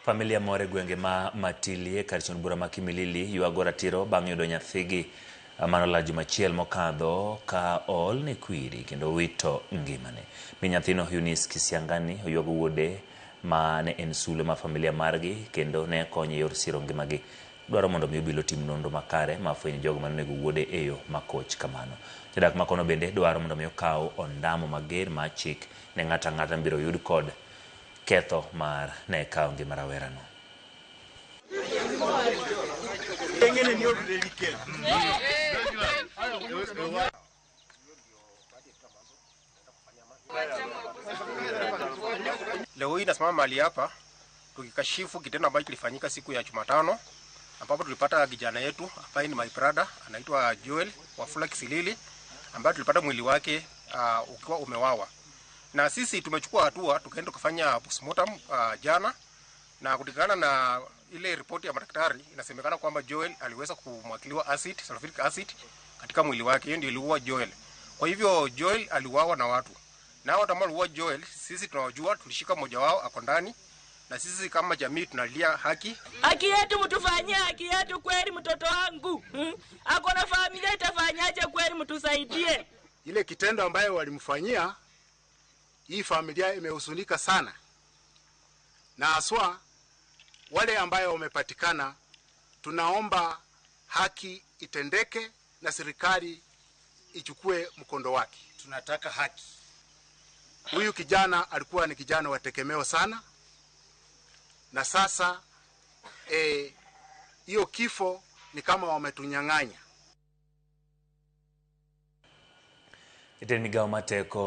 Familia more gwenge ma Matilie kar chon bura ma Kimilili yuago ratiro bang' yudo nyathigi manola jumachiel mokadho ka ol ne kwiri kendo wito ngimane. Min nyathino Eunice Kisiangani oyuago wuode ma ne en sulwe ma familia margi kendo ne konye yor siro ngimagi. Dwaro mondo mi obilo tim nonro makare ma fwenyo jogo manego wuode e yo makoch kamano. Jodak makono bende dwaro mondo mi okaw ondamo mager ma chik ne ng'ata ng'ata biro yud kod ketho mar ne kawo ngima rawerano. Leo hii nasimama mahali hapa tukikashifu kitendo ambacho kilifanyika siku ya Jumatano, ambapo tulipata kijana yetu ambaye ni my brother anaitwa Joel Wafula Kisilili, ambaye tulipata mwili wake ukiwa umewawa. Na sisi tumechukua hatua tukaenda kufanya postmortem jana, na kutokana na ile ripoti ya madaktari inasemekana kwamba Joel aliweza kumwagiliwa acid, sulfuric acid katika mwili wake. Hiyo ndio iliua Joel. Kwa hivyo Joel aliuawa na watu. Na watu ambao waliua Joel sisi tunawajua, tulishika mmoja wao ako ndani, na sisi kama jamii tunalia haki. Haki yetu mtufanyie haki yetu kweli, mtoto wangu. Ako na familia, itafanyaje kweli, mtusaidie. Ile kitendo ambayo walimfanyia, hii familia imehuzunika sana. Na haswa wale ambayo wamepatikana, tunaomba haki itendeke na serikali ichukue mkondo wake. Tunataka haki. Huyu kijana alikuwa ni kijana wa tegemeo sana. Na sasa hiyo kifo ni kama wametunyang'anya. Ite migao mateko